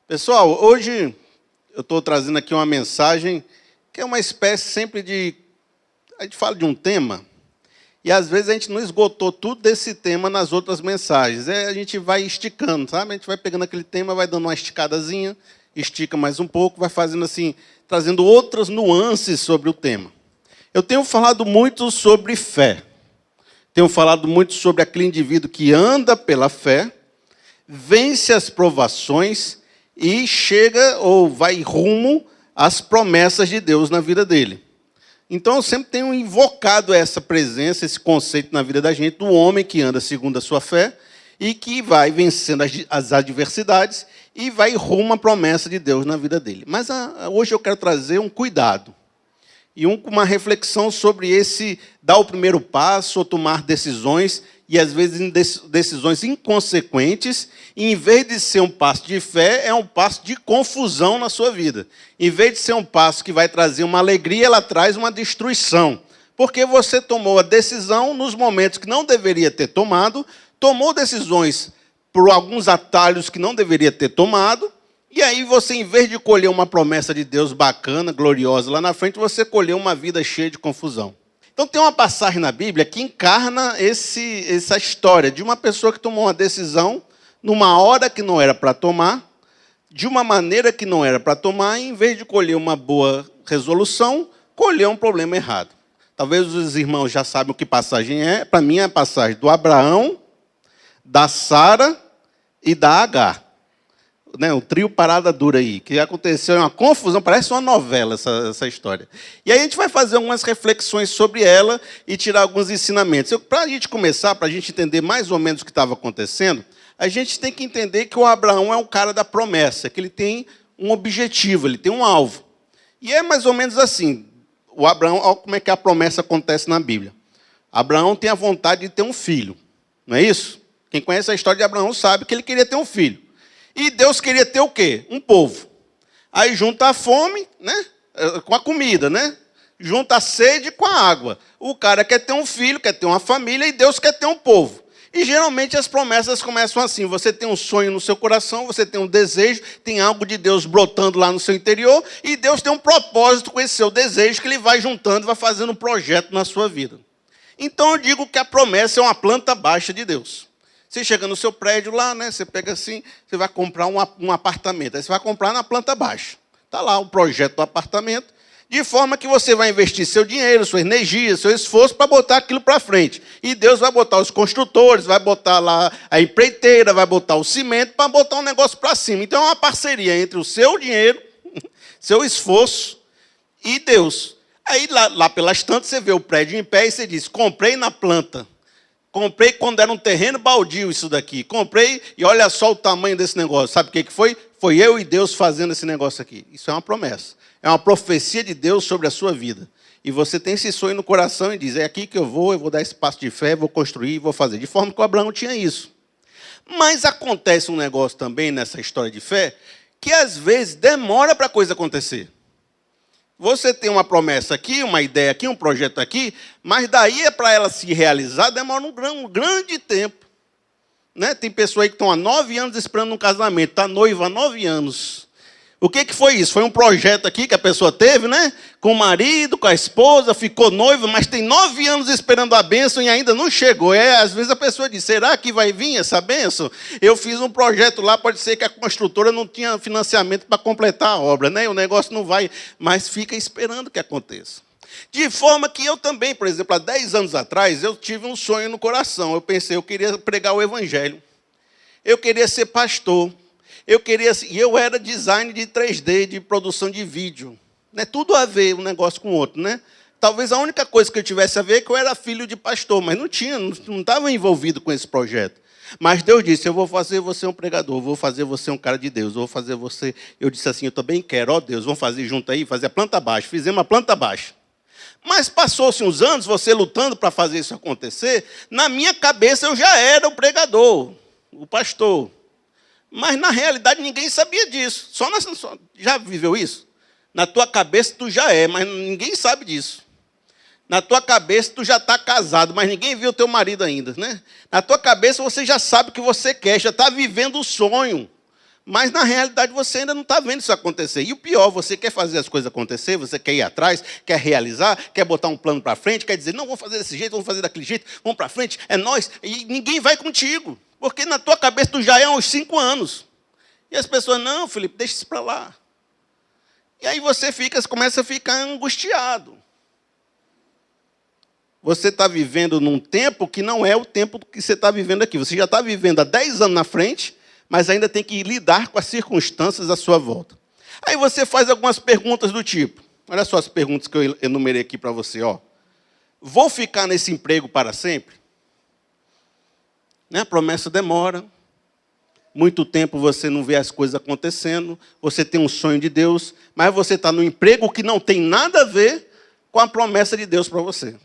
Pessoal, hoje eu estou trazendo aqui uma mensagem que é uma espécie sempre de... A gente fala de um tema e às vezes a gente não esgotou tudo desse tema nas outras mensagens. A gente vai esticando, sabe? A gente vai pegando aquele tema, vai dando uma esticadazinha, estica mais um pouco, vai fazendo assim, trazendo outras nuances sobre o tema. Eu tenho falado muito sobre fé. Tenho falado muito sobre aquele indivíduo que anda pela fé, vence as provações e chega ou vai rumo às promessas de Deus na vida dele. Então, eu sempre tenho invocado essa presença, esse conceito na vida da gente, do homem que anda segundo a sua fé e que vai vencendo as adversidades e vai rumo à promessa de Deus na vida dele. Mas hoje eu quero trazer um cuidado e uma reflexão sobre esse dar o primeiro passo ou tomar decisões, e às vezes decisões inconsequentes, e em vez de ser um passo de fé, é um passo de confusão na sua vida. Em vez de ser um passo que vai trazer uma alegria, ela traz uma destruição. Porque você tomou a decisão nos momentos que não deveria ter tomado, tomou decisões por alguns atalhos que não deveria ter tomado, e aí você, em vez de colher uma promessa de Deus bacana, gloriosa lá na frente, você colheu uma vida cheia de confusão. Então, tem uma passagem na Bíblia que encarna essa história de uma pessoa que tomou uma decisão numa hora que não era para tomar, de uma maneira que não era para tomar, e, em vez de colher uma boa resolução, colheu um problema errado. Talvez os irmãos já sabem o que passagem é. Para mim, é a passagem do Abraão, da Sara e da Agar. O trio parada dura aí, que aconteceu, é uma confusão, parece uma novela essa história. E aí a gente vai fazer algumas reflexões sobre ela e tirar alguns ensinamentos. Para a gente começar, para a gente entender mais ou menos o que estava acontecendo, a gente tem que entender que o Abraão é um cara da promessa, que ele tem um objetivo, ele tem um alvo. E é mais ou menos assim, o Abraão, olha como é que a promessa acontece na Bíblia. Abraão tem a vontade de ter um filho, não é isso? Quem conhece a história de Abraão sabe que ele queria ter um filho. E Deus queria ter o quê? Um povo. Aí junta a fome, né, com a comida, né? Junta a sede com a água. O cara quer ter um filho, quer ter uma família, e Deus quer ter um povo. E geralmente as promessas começam assim. Você tem um sonho no seu coração, você tem um desejo, tem algo de Deus brotando lá no seu interior, e Deus tem um propósito com esse seu desejo que ele vai juntando, vai fazendo um projeto na sua vida. Então eu digo que a promessa é uma planta baixa de Deus. Você chega no seu prédio lá, né? Você pega assim, você vai comprar um apartamento. Aí você vai comprar na planta baixa. Está lá o projeto do apartamento, de forma que você vai investir seu dinheiro, sua energia, seu esforço para botar aquilo para frente. E Deus vai botar os construtores, vai botar lá a empreiteira, vai botar o cimento para botar um negócio para cima. Então é uma parceria entre o seu dinheiro, seu esforço e Deus. Aí lá pelas tantas você vê o prédio em pé e você diz, comprei na planta. Comprei quando era um terreno baldio isso daqui. Comprei e olha só o tamanho desse negócio. Sabe o que foi? Foi eu e Deus fazendo esse negócio aqui. Isso é uma promessa. É uma profecia de Deus sobre a sua vida. E você tem esse sonho no coração e diz, é aqui que eu vou dar esse passo de fé, vou construir, vou fazer. De forma que o Abraão tinha isso. Mas acontece um negócio também nessa história de fé, que às vezes demora para a coisa acontecer. Você tem uma promessa aqui, uma ideia aqui, um projeto aqui, mas daí para ela se realizar demora um grande tempo. Né? Tem pessoas aí que estão há 9 anos esperando um casamento, está noiva há 9 anos. O que foi isso? Foi um projeto aqui que a pessoa teve, né? Com o marido, com a esposa, ficou noiva, mas tem 9 anos esperando a bênção e ainda não chegou. Às vezes a pessoa diz, será que vai vir essa bênção? Eu fiz um projeto lá, pode ser que a construtora não tinha financiamento para completar a obra, né? O negócio não vai, mas fica esperando que aconteça. De forma que eu também, por exemplo, há 10 anos atrás, eu tive um sonho no coração. Eu pensei, eu queria pregar o evangelho. Eu queria ser pastor. E eu era design de 3D, de produção de vídeo. Né? Tudo a ver um negócio com o outro, né? Talvez a única coisa que eu tivesse a ver é que eu era filho de pastor, mas não estava envolvido com esse projeto. Mas Deus disse, eu vou fazer você um pregador, vou fazer você um cara de Deus, vou fazer você... Eu disse assim, eu também quero, ó Deus, vamos fazer junto aí, fazer a planta baixa. Fizemos a planta baixa. Mas passou-se uns anos, você lutando para fazer isso acontecer, na minha cabeça eu já era o pregador, o pastor. Mas, na realidade, ninguém sabia disso. Já viveu isso? Na tua cabeça, tu já é, mas ninguém sabe disso. Na tua cabeça, tu já está casado, mas ninguém viu o teu marido ainda. Né? Na tua cabeça, você já sabe o que você quer, já está vivendo o sonho. Mas, na realidade, você ainda não está vendo isso acontecer. E o pior, você quer fazer as coisas acontecer, você quer ir atrás, quer realizar, quer botar um plano para frente, quer dizer, não, vamos fazer desse jeito, vamos fazer daquele jeito, vamos para frente, é nós. E ninguém vai contigo, porque na tua cabeça tu já é há uns 5 anos. E as pessoas, não, Felipe, deixa isso para lá. E aí você começa a ficar angustiado. Você está vivendo num tempo que não é o tempo que você está vivendo aqui. Você já está vivendo há 10 anos na frente, mas ainda tem que lidar com as circunstâncias à sua volta. Aí você faz algumas perguntas do tipo, olha só as perguntas que eu enumerei aqui para você. Vou ficar nesse emprego para sempre? Né? A promessa demora. Muito tempo você não vê as coisas acontecendo. Você tem um sonho de Deus, mas você está no emprego que não tem nada a ver com a promessa de Deus para você.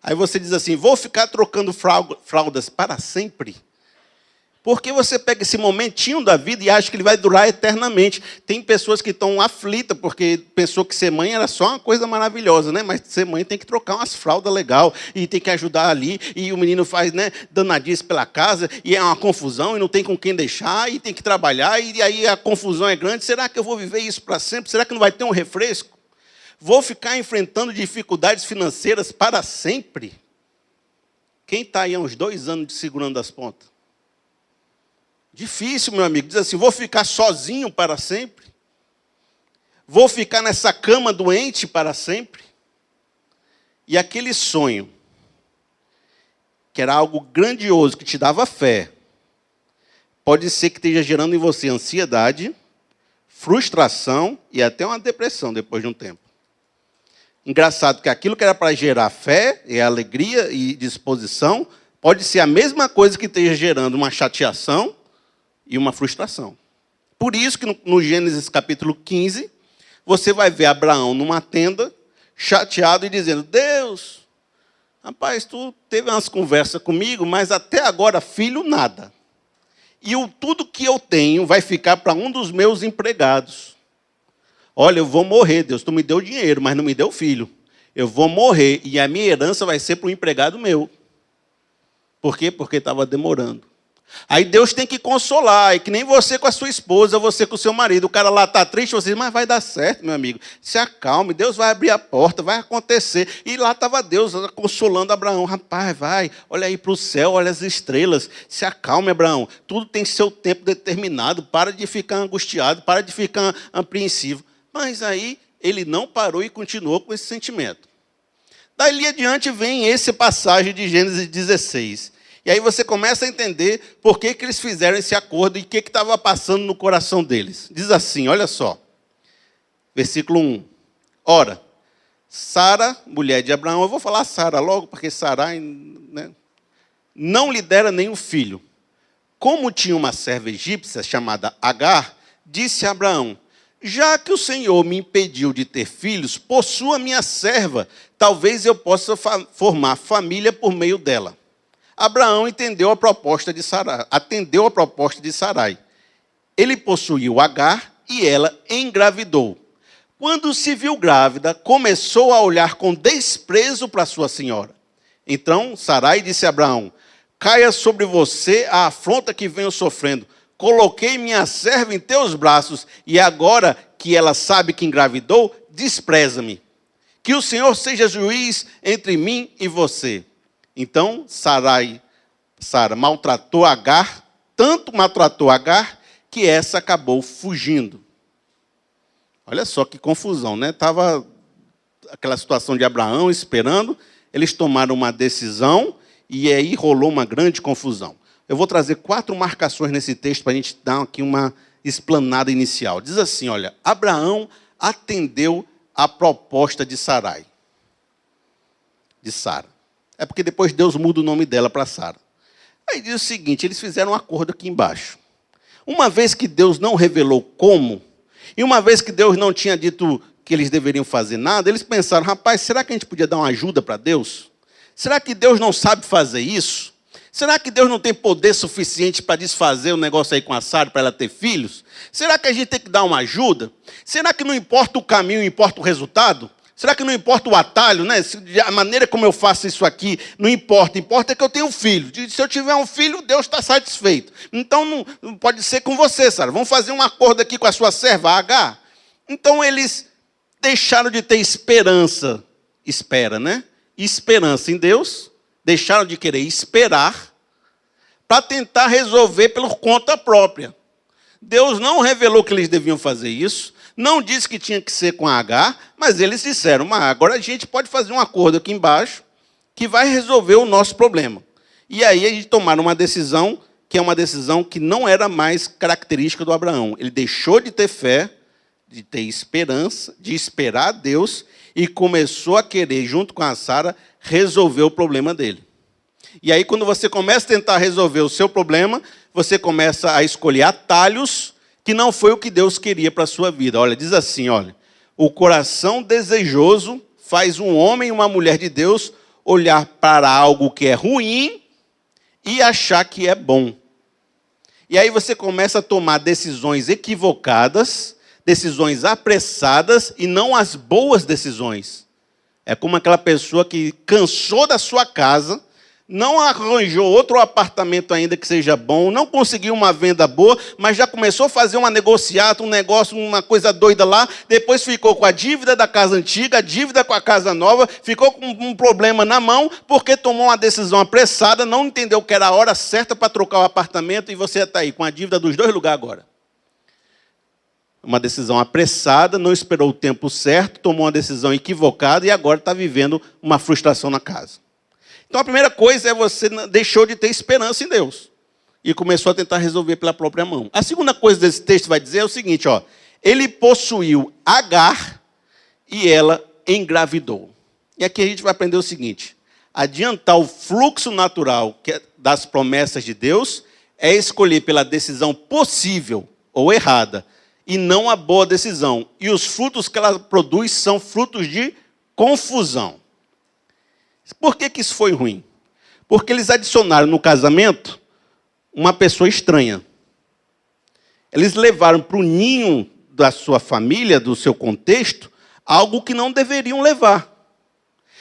Aí você diz assim, vou ficar trocando fraldas para sempre? Porque você pega esse momentinho da vida e acha que ele vai durar eternamente. Tem pessoas que estão aflitas porque pensou que ser mãe era só uma coisa maravilhosa, né? Mas ser mãe tem que trocar umas fraldas legal e tem que ajudar ali. E o menino faz, né, danadice pela casa e é uma confusão e não tem com quem deixar e tem que trabalhar e aí a confusão é grande. Será que eu vou viver isso para sempre? Será que não vai ter um refresco? Vou ficar enfrentando dificuldades financeiras para sempre? Quem está aí há uns 2 anos segurando as pontas? Difícil, meu amigo. Diz assim, vou ficar sozinho para sempre? Vou ficar nessa cama doente para sempre? E aquele sonho, que era algo grandioso, que te dava fé, pode ser que esteja gerando em você ansiedade, frustração e até uma depressão depois de um tempo. Engraçado que aquilo que era para gerar fé e alegria e disposição, pode ser a mesma coisa que esteja gerando uma chateação e uma frustração. Por isso que no Gênesis capítulo 15, você vai ver Abraão numa tenda, chateado e dizendo, Deus, rapaz, tu teve umas conversas comigo, mas até agora, filho, nada. E tudo que eu tenho vai ficar para um dos meus empregados. Olha, eu vou morrer, Deus, tu me deu dinheiro, mas não me deu filho. Eu vou morrer e a minha herança vai ser para um empregado meu. Por quê? Porque estava demorando. Aí Deus tem que consolar, e que nem você com a sua esposa, você com o seu marido. O cara lá está triste, você diz, mas vai dar certo, meu amigo. Se acalme, Deus vai abrir a porta, vai acontecer. E lá estava Deus consolando Abraão. Rapaz, vai, olha aí para o céu, olha as estrelas. Se acalme, Abraão. Tudo tem seu tempo determinado. Para de ficar angustiado, para de ficar apreensivo. Mas aí ele não parou e continuou com esse sentimento. Dali adiante vem essa passagem de Gênesis 16. E aí você começa a entender por que eles fizeram esse acordo e o que estava passando no coração deles. Diz assim, olha só, versículo 1. Ora, Sara, mulher de Abraão, eu vou falar Sara logo, porque Sarai, né, não lhe dera nenhum filho. Como tinha uma serva egípcia chamada Agar, disse a Abraão, já que o Senhor me impediu de ter filhos, possua minha serva, talvez eu possa formar família por meio dela. Abraão atendeu a proposta de Sarai. Ele possuiu Agar e ela engravidou. Quando se viu grávida, começou a olhar com desprezo para sua senhora. Então Sarai disse a Abraão, caia sobre você a afronta que venho sofrendo. Coloquei minha serva em teus braços e agora que ela sabe que engravidou, despreza-me. Que o Senhor seja juiz entre mim e você. Então, Sara maltratou Agar, tanto maltratou Agar, que essa acabou fugindo. Olha só que confusão, né? Estava aquela situação de Abraão esperando, eles tomaram uma decisão e aí rolou uma grande confusão. Eu vou trazer 4 marcações nesse texto para a gente dar aqui uma explanada inicial. Diz assim, olha, Abraão atendeu a proposta de Sarai, de Sara. É porque depois Deus muda o nome dela para Sara. Aí diz o seguinte, eles fizeram um acordo aqui embaixo. Uma vez que Deus não revelou como, e uma vez que Deus não tinha dito que eles deveriam fazer nada, eles pensaram, rapaz, será que a gente podia dar uma ajuda para Deus? Será que Deus não sabe fazer isso? Será que Deus não tem poder suficiente para desfazer o negócio aí com a Sara, para ela ter filhos? Será que a gente tem que dar uma ajuda? Será que não importa o caminho, importa o resultado? Será que não importa o atalho, né? A maneira como eu faço isso aqui, não importa. Importa é que eu tenho um filho. Se eu tiver um filho, Deus está satisfeito. Então, não pode ser com você, Sara. Vamos fazer um acordo aqui com a sua serva, Agar. Então, eles deixaram de ter esperança. Espera, né? Esperança em Deus. Deixaram de querer esperar para tentar resolver por conta própria. Deus não revelou que eles deviam fazer isso. Não disse que tinha que ser com a Agar, mas eles disseram, mas agora a gente pode fazer um acordo aqui embaixo que vai resolver o nosso problema. E aí eles tomaram uma decisão que é uma decisão que não era mais característica do Abraão. Ele deixou de ter fé, de ter esperança, de esperar a Deus e começou a querer, junto com a Sara, resolver o problema dele. E aí quando você começa a tentar resolver o seu problema, você começa a escolher atalhos que não foi o que Deus queria para a sua vida. Olha, diz assim, olha, o coração desejoso faz um homem e uma mulher de Deus olhar para algo que é ruim e achar que é bom. E aí você começa a tomar decisões equivocadas, decisões apressadas e não as boas decisões. É como aquela pessoa que cansou da sua casa, não arranjou outro apartamento ainda que seja bom, não conseguiu uma venda boa, mas já começou a fazer uma negociata, um negócio, uma coisa doida lá, depois ficou com a dívida da casa antiga, a dívida com a casa nova, ficou com um problema na mão, porque tomou uma decisão apressada, não entendeu que era a hora certa para trocar o apartamento, e você está aí com a dívida dos dois lugares agora. Uma decisão apressada, não esperou o tempo certo, tomou uma decisão equivocada, e agora está vivendo uma frustração na casa. Então, a primeira coisa é você deixou de ter esperança em Deus e começou a tentar resolver pela própria mão. A segunda coisa desse texto vai dizer é o seguinte, ó, ele possuiu Agar e ela engravidou. E aqui a gente vai aprender o seguinte, adiantar o fluxo natural das promessas de Deus é escolher pela decisão possível ou errada e não a boa decisão. E os frutos que ela produz são frutos de confusão. Por que isso foi ruim? Porque eles adicionaram no casamento uma pessoa estranha. Eles levaram para o ninho da sua família, do seu contexto, algo que não deveriam levar.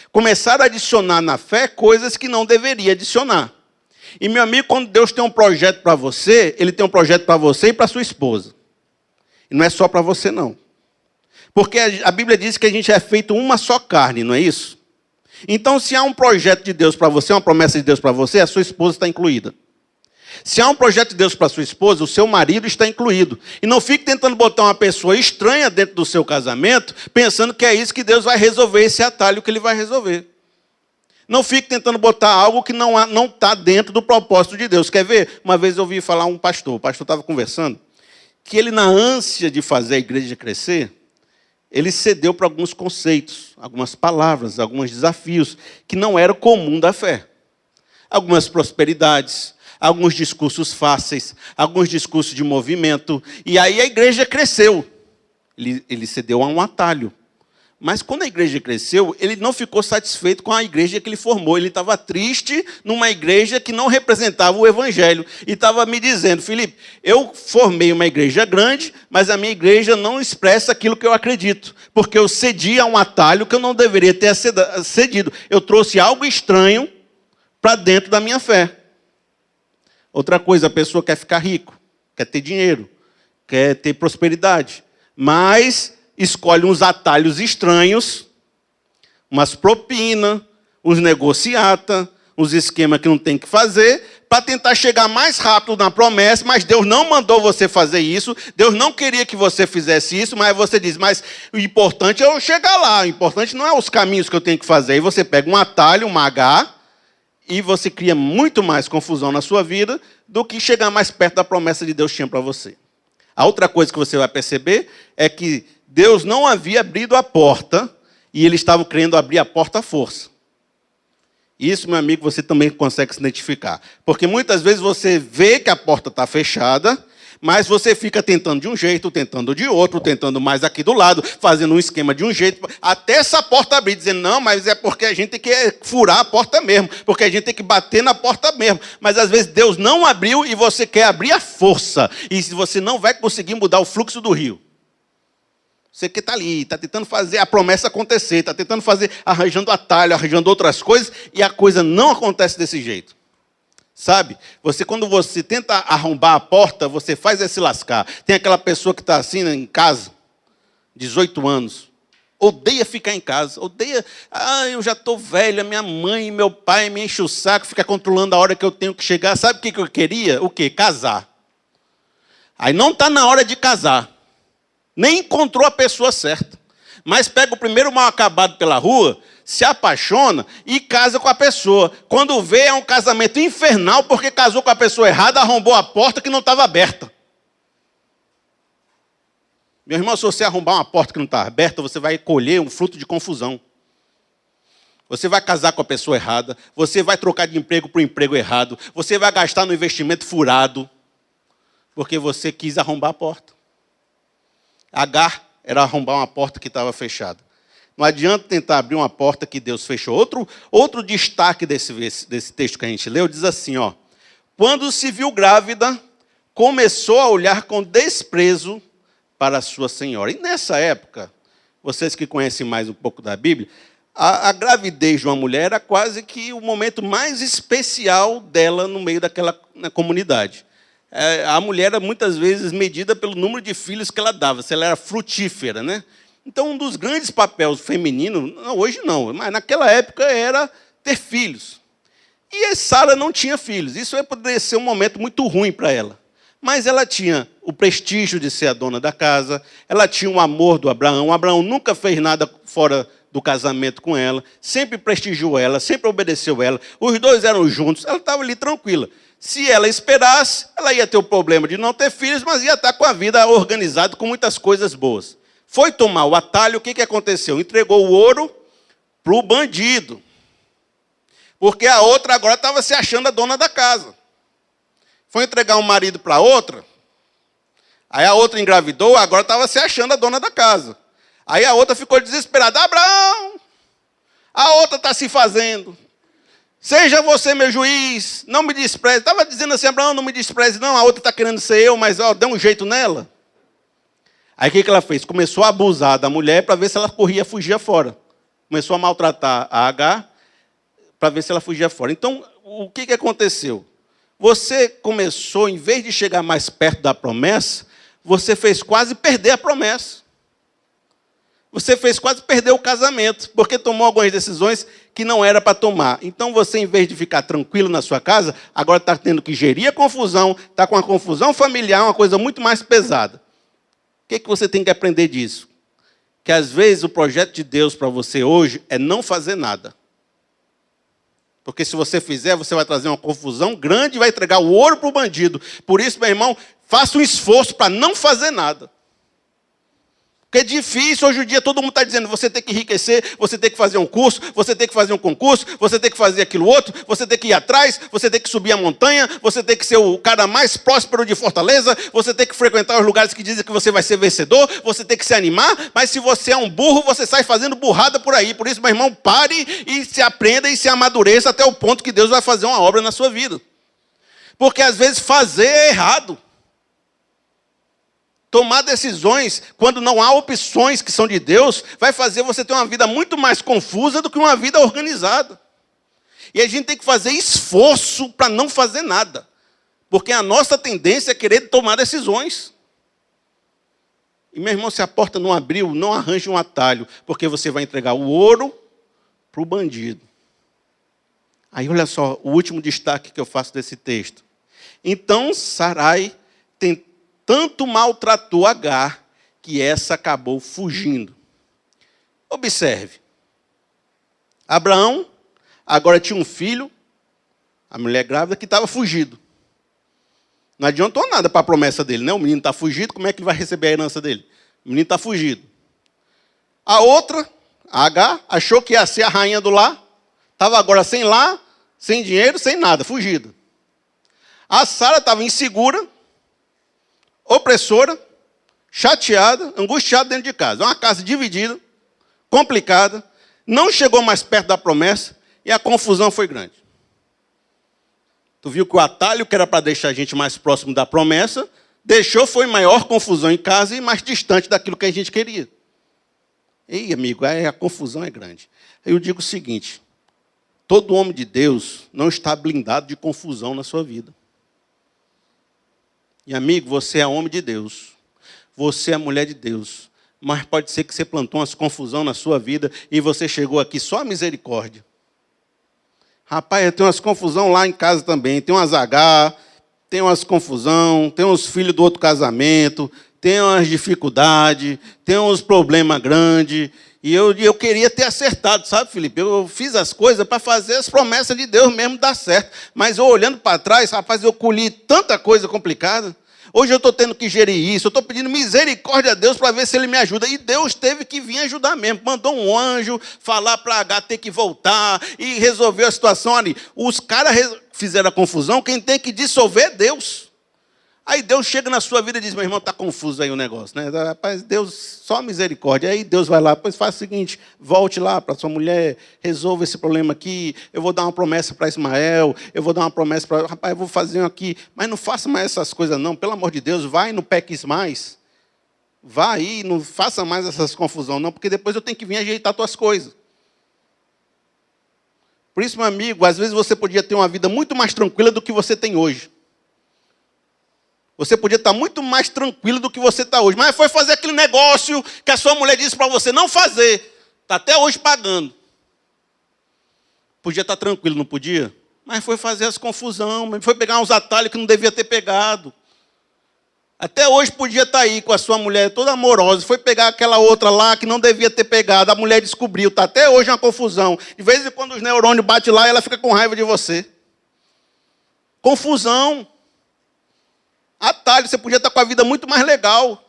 Começaram a adicionar na fé coisas que não deveria adicionar. E, meu amigo, quando Deus tem um projeto para você, Ele tem um projeto para você e para sua esposa. E não é só para você, não. Porque a Bíblia diz que a gente é feito uma só carne, não é isso? Então, se há um projeto de Deus para você, uma promessa de Deus para você, a sua esposa está incluída. Se há um projeto de Deus para sua esposa, o seu marido está incluído. E não fique tentando botar uma pessoa estranha dentro do seu casamento, pensando que é isso que Deus vai resolver, esse atalho que Ele vai resolver. Não fique tentando botar algo que não está dentro do propósito de Deus. Quer ver? Uma vez eu ouvi falar o pastor estava conversando, que ele, na ânsia de fazer a igreja crescer, ele cedeu para alguns conceitos, algumas palavras, alguns desafios que não eram comum da fé. Algumas prosperidades, alguns discursos fáceis, alguns discursos de movimento. E aí a igreja cresceu. Ele cedeu a um atalho. Mas quando a igreja cresceu, ele não ficou satisfeito com a igreja que ele formou. Ele estava triste numa igreja que não representava o evangelho. E estava me dizendo, Felipe, eu formei uma igreja grande, mas a minha igreja não expressa aquilo que eu acredito. Porque eu cedi a um atalho que eu não deveria ter cedido. Eu trouxe algo estranho para dentro da minha fé. Outra coisa, a pessoa quer ficar rico, quer ter dinheiro, quer ter prosperidade. Mas escolhe uns atalhos estranhos, umas propinas, uns negociata, uns esquemas que não tem que fazer, para tentar chegar mais rápido na promessa, mas Deus não mandou você fazer isso, Deus não queria que você fizesse isso, mas você diz, mas o importante é eu chegar lá, o importante não é os caminhos que eu tenho que fazer. Aí você pega um atalho, uma H, e você cria muito mais confusão na sua vida do que chegar mais perto da promessa de Deus tinha para você. A outra coisa que você vai perceber é que Deus não havia abrido a porta e ele estava querendo abrir a porta à força. Isso, meu amigo, você também consegue se identificar. Porque muitas vezes você vê que a porta está fechada, mas você fica tentando de um jeito, tentando de outro, tentando mais aqui do lado, fazendo um esquema de um jeito, até essa porta abrir, dizendo, não, mas é porque a gente tem que furar a porta mesmo, porque a gente tem que bater na porta mesmo. Mas às vezes Deus não abriu e você quer abrir a força. E você não vai conseguir mudar o fluxo do rio. Você que está ali, está tentando fazer a promessa acontecer, está tentando fazer, arranjando atalho, arranjando outras coisas, e a coisa não acontece desse jeito. Sabe? Quando você tenta arrombar a porta, você faz se lascar. Tem aquela pessoa que está assim em casa, 18 anos, odeia ficar em casa, odeia, eu já estou velha, minha mãe e meu pai me enchem o saco, fica controlando a hora que eu tenho que chegar. Sabe o que eu queria? O quê? Casar. Aí não está na hora de casar. Nem encontrou a pessoa certa. Mas pega o primeiro mal acabado pela rua, se apaixona e casa com a pessoa. Quando vê, é um casamento infernal, porque casou com a pessoa errada, arrombou a porta que não estava aberta. Meu irmão, se você arrombar uma porta que não está aberta, você vai colher um fruto de confusão. Você vai casar com a pessoa errada, você vai trocar de emprego para o emprego errado, você vai gastar no investimento furado, porque você quis arrombar a porta. Agar era arrombar uma porta que estava fechada. Não adianta tentar abrir uma porta que Deus fechou. Outro destaque desse texto que a gente leu diz assim, ó: quando se viu grávida, começou a olhar com desprezo para a sua senhora. E nessa época, vocês que conhecem mais um pouco da Bíblia, a gravidez de uma mulher era quase que o momento mais especial dela no meio daquela comunidade. A mulher era muitas vezes medida pelo número de filhos que ela dava, se ela era frutífera, né? Então, um dos grandes papéis femininos, hoje não, mas naquela época era ter filhos. E Sara não tinha filhos. Isso poderia ser um momento muito ruim para ela. Mas ela tinha o prestígio de ser a dona da casa, ela tinha o amor do Abraão. Abraão nunca fez nada fora do casamento com ela, sempre prestigiou ela, sempre obedeceu ela. Os dois eram juntos, ela estava ali tranquila. Se ela esperasse, ela ia ter o problema de não ter filhos, mas ia estar com a vida organizada, com muitas coisas boas. Foi tomar o atalho, o que aconteceu? Entregou o ouro para o bandido. Porque a outra agora estava se achando a dona da casa. Foi entregar um marido para a outra, aí a outra engravidou, agora estava se achando a dona da casa. Aí a outra ficou desesperada. Abraão, a outra está se fazendo. Seja você meu juiz, não me despreze. Estava dizendo assim, Abraão, não me despreze não, a outra está querendo ser eu, mas dê um jeito nela. Aí o que ela fez? Começou a abusar da mulher para ver se ela fugia fora. Começou a maltratar a Agar para ver se ela fugia fora. Então, o que aconteceu? Você começou, em vez de chegar mais perto da promessa, você fez quase perder a promessa. Você fez quase perder o casamento, porque tomou algumas decisões que não era para tomar. Então, você, em vez de ficar tranquilo na sua casa, agora está tendo que gerir a confusão, está com a confusão familiar, uma coisa muito mais pesada. O que você tem que aprender disso? Que, às vezes, o projeto de Deus para você hoje é não fazer nada. Porque se você fizer, você vai trazer uma confusão grande e vai entregar o ouro para o bandido. Por isso, meu irmão, faça um esforço para não fazer nada. Porque é difícil, hoje em dia todo mundo está dizendo, você tem que enriquecer, você tem que fazer um curso, você tem que fazer um concurso, você tem que fazer aquilo outro, você tem que ir atrás, você tem que subir a montanha, você tem que ser o cara mais próspero de Fortaleza, você tem que frequentar os lugares que dizem que você vai ser vencedor, você tem que se animar, mas se você é um burro, você sai fazendo burrada por aí. Por isso, meu irmão, pare e se aprenda e se amadureça até o ponto que Deus vai fazer uma obra na sua vida. Porque às vezes fazer é errado. Tomar decisões, quando não há opções que são de Deus, vai fazer você ter uma vida muito mais confusa do que uma vida organizada. E a gente tem que fazer esforço para não fazer nada. Porque a nossa tendência é querer tomar decisões. E, meu irmão, se a porta não abriu, não arranje um atalho, porque você vai entregar o ouro para o bandido. Aí, olha só, o último destaque que eu faço desse texto. Então, Sarai tanto maltratou Agar, que essa acabou fugindo. Observe. Abraão agora tinha um filho, a mulher grávida, que estava fugido. Não adiantou nada para a promessa dele, né? O menino está fugido, como é que ele vai receber a herança dele? O menino está fugido. A outra, a Agar, achou que ia ser a rainha do lar, estava agora sem lar, sem dinheiro, sem nada, fugida. A Sara estava insegura, opressora, chateada, angustiada dentro de casa. Uma casa dividida, complicada, não chegou mais perto da promessa e a confusão foi grande. Tu viu que o atalho, que era para deixar a gente mais próximo da promessa, foi maior confusão em casa e mais distante daquilo que a gente queria. Ei, amigo, a confusão é grande. Aí eu digo o seguinte, todo homem de Deus não está blindado de confusão na sua vida. E, amigo, você é homem de Deus. Você é mulher de Deus. Mas pode ser que você plantou umas confusão na sua vida e você chegou aqui só a misericórdia. Rapaz, eu tenho umas confusão lá em casa também. Tem umas H, tem umas confusão, tem uns filhos do outro casamento, tem umas dificuldades, tem uns problemas grandes. E eu queria ter acertado, sabe, Felipe? Eu fiz as coisas para fazer as promessas de Deus mesmo dar certo. Mas eu olhando para trás, rapaz, eu colhi tanta coisa complicada. Hoje eu estou tendo que gerir isso, eu estou pedindo misericórdia a Deus para ver se Ele me ajuda. E Deus teve que vir ajudar mesmo. Mandou um anjo falar para H ter que voltar e resolver a situação ali. Os caras fizeram a confusão, quem tem que dissolver é Deus. Aí Deus chega na sua vida e diz, meu irmão, está confuso aí o negócio, né? Rapaz, Deus, só misericórdia. Aí Deus vai lá, pois faz o seguinte, volte lá para sua mulher, resolva esse problema aqui, eu vou dar uma promessa para Ismael, eu vou dar uma promessa para... Rapaz, eu vou fazer aqui, mas não faça mais essas coisas não, pelo amor de Deus, vai, não peques mais. Vá aí, não faça mais essas confusões não, porque depois eu tenho que vir ajeitar tuas coisas. Por isso, meu amigo, às vezes você podia ter uma vida muito mais tranquila do que você tem hoje. Você podia estar muito mais tranquilo do que você está hoje. Mas foi fazer aquele negócio que a sua mulher disse para você não fazer. Está até hoje pagando. Podia estar tranquilo, não podia? Mas foi fazer as confusão, foi pegar uns atalhos que não devia ter pegado. Até hoje podia estar aí com a sua mulher toda amorosa. Foi pegar aquela outra lá que não devia ter pegado. A mulher descobriu. Está até hoje uma confusão. De vez em quando os neurônios batem lá, ela fica com raiva de você. Confusão. Atalho, você podia estar com a vida muito mais legal.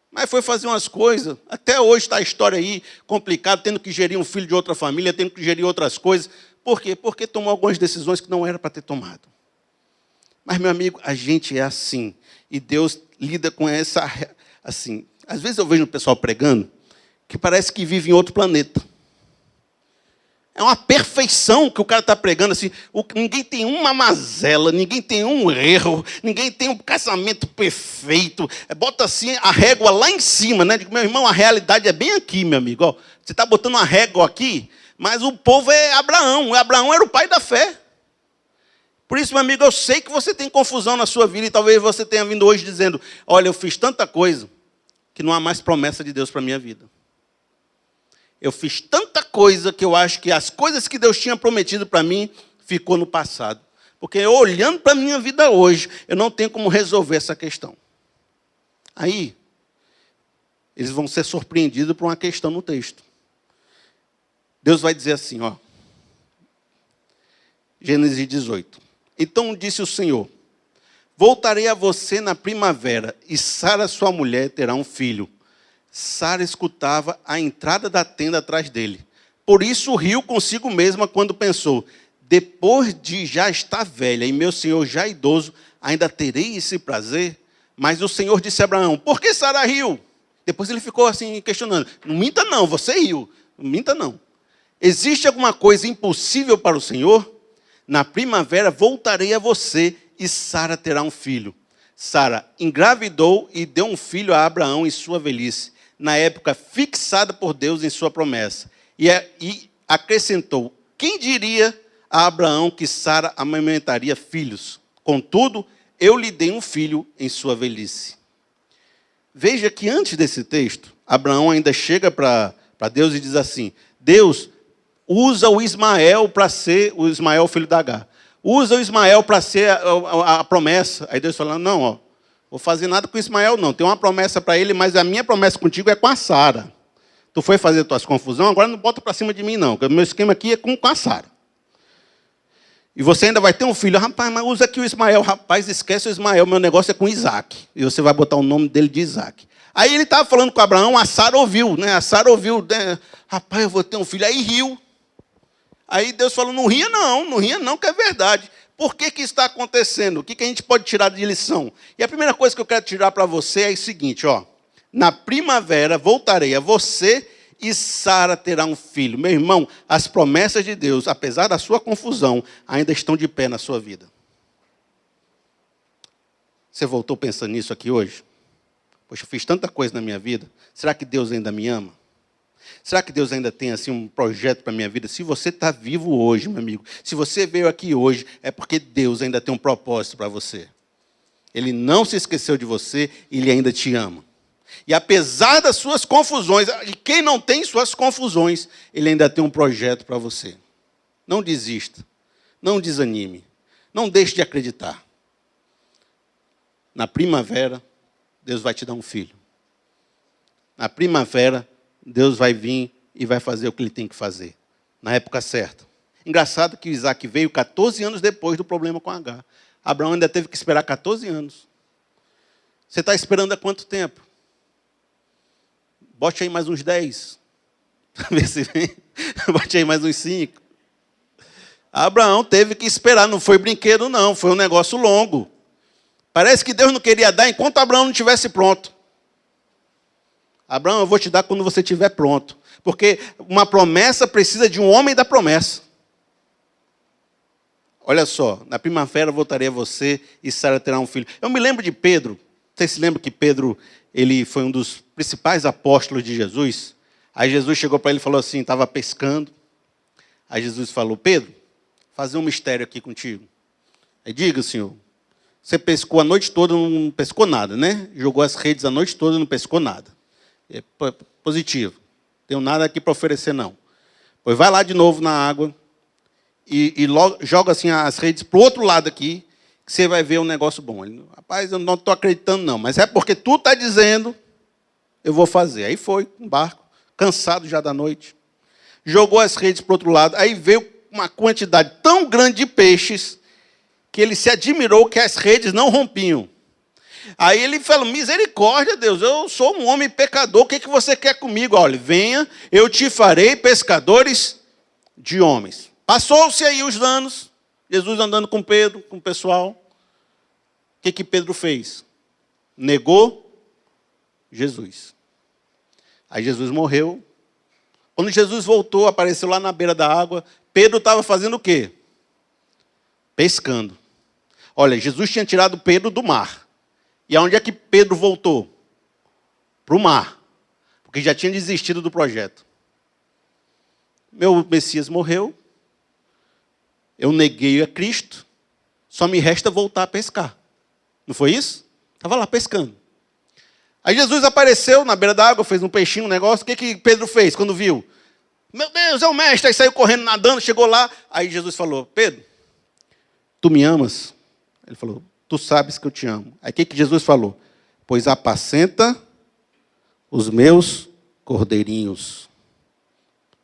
Mas foi fazer umas coisas. Até hoje está a história aí, complicada, tendo que gerir um filho de outra família, tendo que gerir outras coisas. Por quê? Porque tomou algumas decisões que não era para ter tomado. Mas, meu amigo, a gente é assim. E Deus lida com essa... assim. Às vezes eu vejo o pessoal pregando que parece que vive em outro planeta. É uma perfeição que o cara está pregando, assim, ninguém tem uma mazela, ninguém tem um erro, ninguém tem um casamento perfeito. Bota assim a régua lá em cima, né? Digo, meu irmão, a realidade é bem aqui, meu amigo. Ó, você está botando uma régua aqui, mas o povo é Abraão. Abraão era o pai da fé. Por isso, meu amigo, eu sei que você tem confusão na sua vida e talvez você tenha vindo hoje dizendo, olha, eu fiz tanta coisa que não há mais promessa de Deus para a minha vida. Eu fiz tanta coisa que eu acho que as coisas que Deus tinha prometido para mim ficou no passado. Porque eu, olhando para a minha vida hoje, eu não tenho como resolver essa questão. Aí, eles vão ser surpreendidos por uma questão no texto. Deus vai dizer assim, ó. Gênesis 18. Então disse o Senhor, voltarei a você na primavera, e Sara, sua mulher, terá um filho. Sara escutava a entrada da tenda atrás dele. Por isso riu consigo mesma quando pensou, depois de já estar velha e meu senhor já idoso, ainda terei esse prazer? Mas o Senhor disse a Abraão, por que Sara riu? Depois ele ficou assim questionando, não minta não, você riu, não minta não. Existe alguma coisa impossível para o Senhor? Na primavera voltarei a você e Sara terá um filho. Sara engravidou e deu um filho a Abraão em sua velhice, na época fixada por Deus em sua promessa. E acrescentou, quem diria a Abraão que Sara amamentaria filhos? Contudo, eu lhe dei um filho em sua velhice. Veja que antes desse texto, Abraão ainda chega para Deus e diz assim, Deus, usa o Ismael para ser, o Ismael filho da Agar. Usa o Ismael para ser a promessa. Aí Deus fala, não, ó, vou fazer nada com o Ismael, não. Tem uma promessa para ele, mas a minha promessa contigo é com a Sara. Tu foi fazer tuas confusões, agora não bota para cima de mim, não. O meu esquema aqui é com a Sara. E você ainda vai ter um filho. Rapaz, mas usa aqui o Ismael. Rapaz, esquece o Ismael, meu negócio é com Isaac. E você vai botar o nome dele de Isaac. Aí ele estava falando com Abraão, a Sara ouviu, né? A Sara ouviu, né? Rapaz, eu vou ter um filho. Aí riu. Aí Deus falou, não ria não, que é verdade. Por que isso está acontecendo? O que a gente pode tirar de lição? E a primeira coisa que eu quero tirar para você é o seguinte, ó. Na primavera voltarei a você e Sara terá um filho. Meu irmão, as promessas de Deus, apesar da sua confusão, ainda estão de pé na sua vida. Você voltou pensando nisso aqui hoje? Poxa, eu fiz tanta coisa na minha vida. Será que Deus ainda me ama? Será que Deus ainda tem assim um projeto para a minha vida? Se você está vivo hoje, meu amigo, se você veio aqui hoje, é porque Deus ainda tem um propósito para você. Ele não se esqueceu de você, Ele ainda te ama. E apesar das suas confusões, e quem não tem suas confusões, Ele ainda tem um projeto para você. Não desista, não desanime, não deixe de acreditar. Na primavera, Deus vai te dar um filho. Na primavera, Deus vai vir e vai fazer o que Ele tem que fazer, na época certa. Engraçado que Isaac veio 14 anos depois do problema com Agar. Abraão ainda teve que esperar 14 anos. Você está esperando há quanto tempo? Bote aí mais uns 10. Ver se vem. Bote aí mais uns 5. Abraão teve que esperar, não foi brinquedo não, foi um negócio longo. Parece que Deus não queria dar enquanto Abraão não estivesse pronto. Abraão, eu vou te dar quando você estiver pronto. Porque uma promessa precisa de um homem da promessa. Olha só, na primavera voltarei a você e Sara terá um filho. Eu me lembro de Pedro. Vocês se lembram que Pedro, ele foi um dos principais apóstolos de Jesus? Aí Jesus chegou para ele e falou assim, estava pescando. Aí Jesus falou, Pedro, fazer um mistério aqui contigo. Aí diga, Senhor, você pescou a noite toda, não pescou nada, né? Jogou as redes a noite toda, não pescou nada. É positivo. Não tenho nada aqui para oferecer, não. Pois vai lá de novo na água e logo, joga assim as redes para o outro lado aqui, que você vai ver um negócio bom. Ele, rapaz, eu não estou acreditando, não. Mas é porque tu está dizendo, eu vou fazer. Aí foi, um barco, cansado já da noite. Jogou as redes para o outro lado. Aí veio uma quantidade tão grande de peixes que ele se admirou que as redes não rompiam. Aí ele falou, misericórdia, Deus, eu sou um homem pecador, o que você quer comigo? Olha, venha, eu te farei pescadores de homens. Passou-se aí os anos, Jesus andando com Pedro, com o pessoal. O que Pedro fez? Negou Jesus. Aí Jesus morreu. Quando Jesus voltou, apareceu lá na beira da água, Pedro estava fazendo o quê? Pescando. Olha, Jesus tinha tirado Pedro do mar. E aonde é que Pedro voltou? Para o mar. Porque já tinha desistido do projeto. Meu Messias morreu. Eu neguei a Cristo. Só me resta voltar a pescar. Não foi isso? Estava lá pescando. Aí Jesus apareceu na beira da água, fez um peixinho, um negócio. O que Pedro fez quando viu? Meu Deus, é o mestre. Aí saiu correndo, nadando, chegou lá. Aí Jesus falou, Pedro, tu me amas? Ele falou, tu sabes que eu te amo. Aí o que Jesus falou? Pois apacenta os meus cordeirinhos.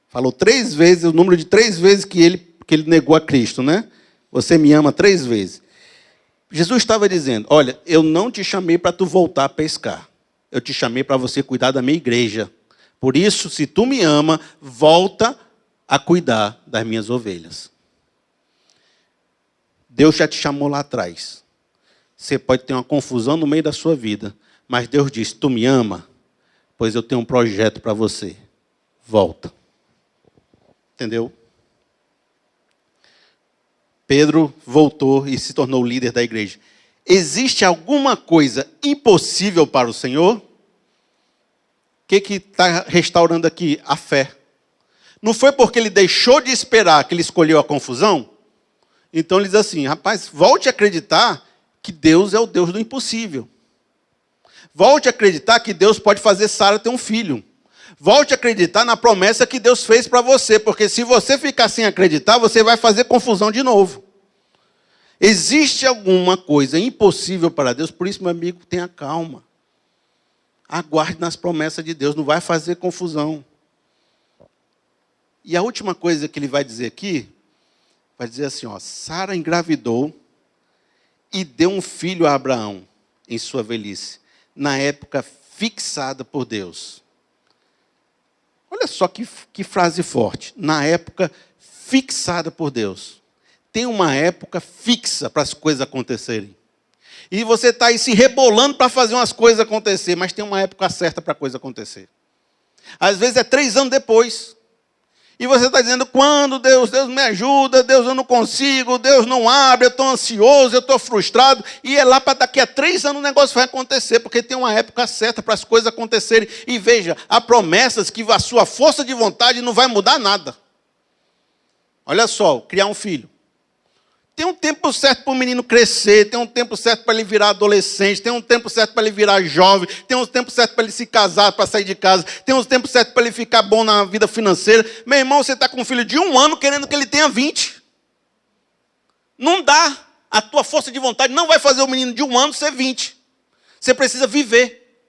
Falou 3 vezes, o número de 3 vezes que ele negou a Cristo, né? Você me ama 3 vezes. Jesus estava dizendo, olha, eu não te chamei para tu voltar a pescar. Eu te chamei para você cuidar da minha igreja. Por isso, se tu me ama, volta a cuidar das minhas ovelhas. Deus já te chamou lá atrás. Você pode ter uma confusão no meio da sua vida, mas Deus disse, tu me ama? Pois eu tenho um projeto para você. Volta. Entendeu? Pedro voltou e se tornou o líder da igreja. Existe alguma coisa impossível para o Senhor? O que está restaurando aqui? A fé. Não foi porque ele deixou de esperar que ele escolheu a confusão? Então ele diz assim, rapaz, volte a acreditar que Deus é o Deus do impossível. Volte a acreditar que Deus pode fazer Sara ter um filho. Volte a acreditar na promessa que Deus fez para você, porque se você ficar sem acreditar, você vai fazer confusão de novo. Existe alguma coisa impossível para Deus, por isso, meu amigo, tenha calma. Aguarde nas promessas de Deus, não vai fazer confusão. E a última coisa que ele vai dizer aqui, vai dizer assim, ó, Sara engravidou e deu um filho a Abraão em sua velhice, na época fixada por Deus. Olha só que frase forte. Na época fixada por Deus. Tem uma época fixa para as coisas acontecerem. E você está aí se rebolando para fazer umas coisas acontecer, mas tem uma época certa para a coisa acontecer. Às vezes é 3 anos depois. E você está dizendo, quando Deus me ajuda, Deus eu não consigo, Deus não abre, eu estou ansioso, eu estou frustrado. E é lá para daqui a 3 anos o negócio vai acontecer, porque tem uma época certa para as coisas acontecerem. E veja, há promessas que a sua força de vontade não vai mudar nada. Olha só, criar um filho. Tem um tempo certo para o menino crescer, tem um tempo certo para ele virar adolescente, tem um tempo certo para ele virar jovem, tem um tempo certo para ele se casar, para sair de casa, tem um tempo certo para ele ficar bom na vida financeira. Meu irmão, você está com um filho de 1 ano querendo que ele tenha 20. Não dá. A tua força de vontade não vai fazer o menino de 1 ano ser 20. Você precisa viver.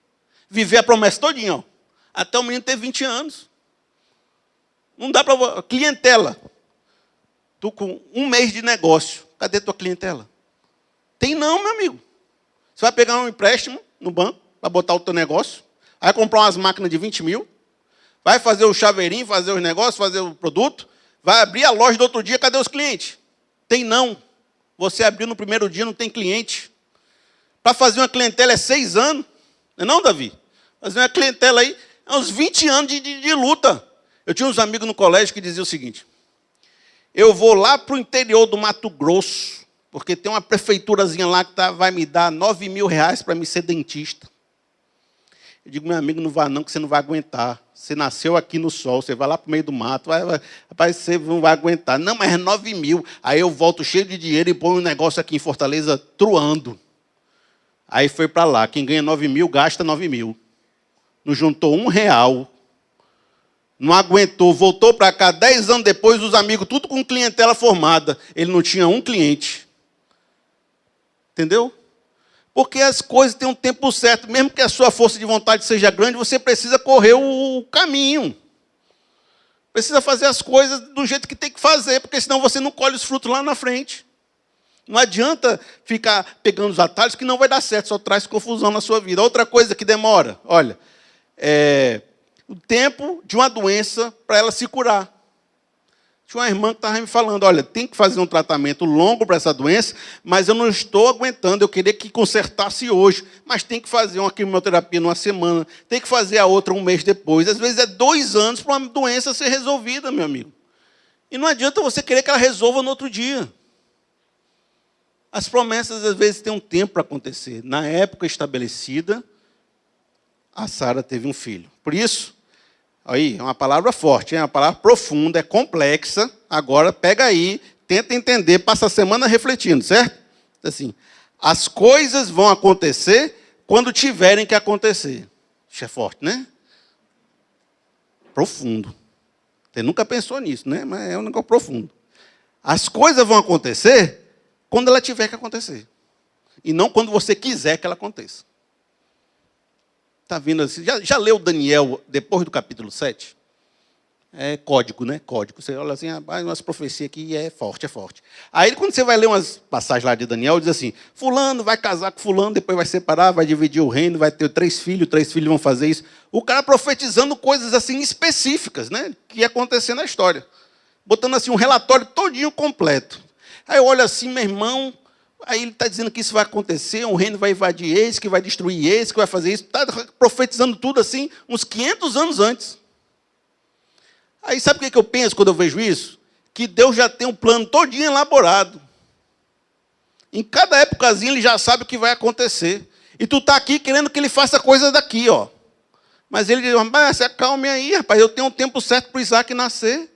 Viver a promessa todinha, ó, até o menino ter 20 anos. Não dá para... Clientela. Tu com 1 mês de negócio, cadê tua clientela? Tem não, meu amigo. Você vai pegar um empréstimo no banco para botar o teu negócio, vai comprar umas máquinas de 20 mil, vai fazer o chaveirinho, fazer os negócios, fazer o produto, vai abrir a loja do outro dia, cadê os clientes? Tem não. Você abriu no primeiro dia, não tem cliente. Para fazer uma clientela é 6 anos. Não é não, Davi? Fazer uma clientela aí é uns 20 anos de luta. Eu tinha uns amigos no colégio que diziam o seguinte: eu vou lá para o interior do Mato Grosso, porque tem uma prefeiturazinha lá que vai me dar R$9.000 para me ser dentista. Eu digo, meu amigo, não vá não, que você não vai aguentar. Você nasceu aqui no sol, você vai lá para o meio do mato, rapaz, você não vai aguentar. Não, mas é 9.000. Aí eu volto cheio de dinheiro e ponho um negócio aqui em Fortaleza truando. Aí foi para lá. Quem ganha 9.000, gasta 9.000. Não juntou R$1. Não aguentou, voltou para cá, 10 anos depois, os amigos, tudo com clientela formada. Ele não tinha um cliente. Entendeu? Porque as coisas têm um tempo certo. Mesmo que a sua força de vontade seja grande, você precisa correr o caminho. Precisa fazer as coisas do jeito que tem que fazer, porque senão você não colhe os frutos lá na frente. Não adianta ficar pegando os atalhos, que não vai dar certo, só traz confusão na sua vida. Outra coisa que demora, olha, o tempo de uma doença para ela se curar. Tinha uma irmã que estava me falando, olha, tem que fazer um tratamento longo para essa doença, mas eu não estou aguentando, eu queria que consertasse hoje, mas tem que fazer uma quimioterapia numa semana, tem que fazer a outra 1 mês depois, às vezes é 2 anos para uma doença ser resolvida, meu amigo. E não adianta você querer que ela resolva no outro dia. As promessas, às vezes, têm um tempo para acontecer. Na época estabelecida, a Sara teve um filho. Por isso, aí, é uma palavra forte, é uma palavra profunda, é complexa. Agora, pega aí, tenta entender, passa a semana refletindo, certo? Assim, as coisas vão acontecer quando tiverem que acontecer. Isso é forte, né? Profundo. Você nunca pensou nisso, né? Mas é um negócio profundo. As coisas vão acontecer quando ela tiver que acontecer. E não quando você quiser que ela aconteça. Está vindo assim. Já leu Daniel depois do capítulo 7? É código, né? Código. Você olha assim, umas profecias aqui é forte, é forte. Aí, quando você vai ler umas passagens lá de Daniel, diz assim, fulano vai casar com fulano, depois vai separar, vai dividir o reino, vai ter 3 filhos vão fazer isso. O cara profetizando coisas assim específicas, né? Que ia acontecer na história. Botando assim um relatório todinho completo. Aí eu olho assim, meu irmão, aí ele está dizendo que isso vai acontecer, um reino vai invadir esse, que vai destruir esse, que vai fazer isso. Está profetizando tudo assim, uns 500 anos antes. Aí sabe o que eu penso quando eu vejo isso? Que Deus já tem um plano todinho elaborado. Em cada épocazinha ele já sabe o que vai acontecer. E tu está aqui querendo que ele faça coisa daqui, ó. Mas ele diz, se acalme aí, rapaz, eu tenho um tempo certo para o Isaac nascer.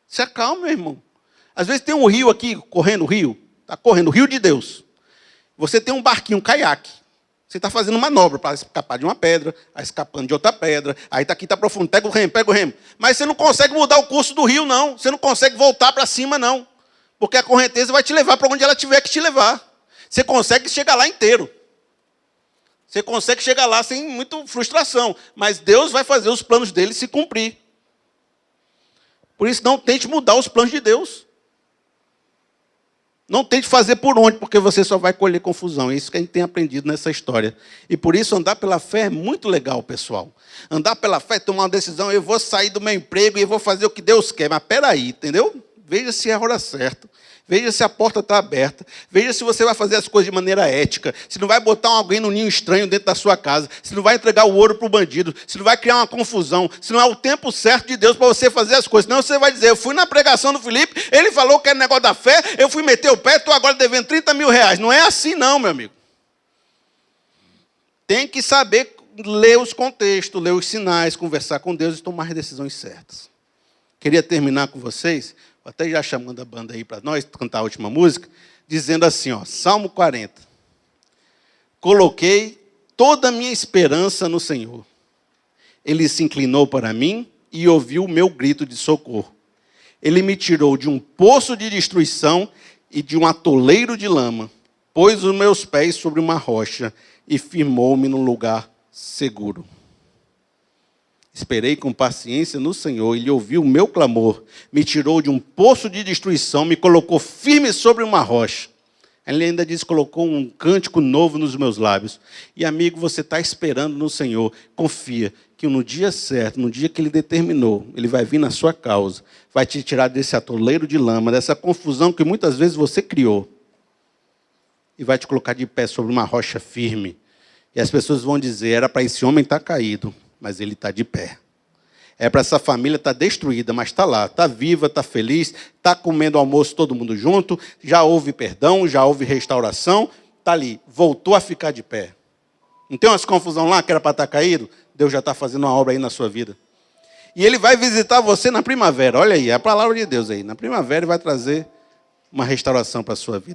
Se acalme, meu irmão. Às vezes tem um rio aqui, correndo o rio. Está correndo o rio de Deus. Você tem um barquinho, um caiaque. Você está fazendo manobra para escapar de uma pedra, aí escapando de outra pedra. Aí está aqui, está profundo. Pega o remo, pega o remo. Mas você não consegue mudar o curso do rio, não. Você não consegue voltar para cima, não. Porque a correnteza vai te levar para onde ela tiver que te levar. Você consegue chegar lá inteiro. Você consegue chegar lá sem muita frustração. Mas Deus vai fazer os planos dele se cumprir. Por isso, não tente mudar os planos de Deus. Não tente fazer por onde, porque você só vai colher confusão. É isso que a gente tem aprendido nessa história. E por isso, andar pela fé é muito legal, pessoal. Andar pela fé é tomar uma decisão, eu vou sair do meu emprego e vou fazer o que Deus quer. Mas peraí, entendeu? Veja se é a hora certa. Veja se a porta está aberta. Veja se você vai fazer as coisas de maneira ética. Se não vai botar alguém no ninho estranho dentro da sua casa. Se não vai entregar o ouro para o bandido. Se não vai criar uma confusão. Se não é o tempo certo de Deus para você fazer as coisas. Não, você vai dizer, eu fui na pregação do Felipe, ele falou que era negócio da fé, eu fui meter o pé, estou agora devendo 30 mil reais. Não é assim não, meu amigo. Tem que saber ler os contextos, ler os sinais, conversar com Deus e tomar as decisões certas. Queria terminar com vocês, até já chamando a banda aí para nós, cantar a última música, dizendo assim, ó, Salmo 40. Coloquei toda a minha esperança no Senhor. Ele se inclinou para mim e ouviu o meu grito de socorro. Ele me tirou de um poço de destruição e de um atoleiro de lama, pôs os meus pés sobre uma rocha e firmou-me num lugar seguro. Esperei com paciência no Senhor, Ele ouviu o meu clamor, me tirou de um poço de destruição, me colocou firme sobre uma rocha. Ele ainda diz, colocou um cântico novo nos meus lábios. E amigo, você está esperando no Senhor, confia que no dia certo, no dia que Ele determinou, Ele vai vir na sua causa, vai te tirar desse atoleiro de lama, dessa confusão que muitas vezes você criou, e vai te colocar de pé sobre uma rocha firme. E as pessoas vão dizer, era para esse homem estar caído, mas ele está de pé. É para essa família estar destruída, mas está lá, está viva, está feliz, está comendo almoço todo mundo junto, já houve perdão, já houve restauração, está ali, voltou a ficar de pé. Não tem umas confusão lá que era para estar caído? Deus já está fazendo uma obra aí na sua vida. E Ele vai visitar você na primavera, olha aí, é a palavra de Deus aí. Na primavera Ele vai trazer uma restauração para a sua vida.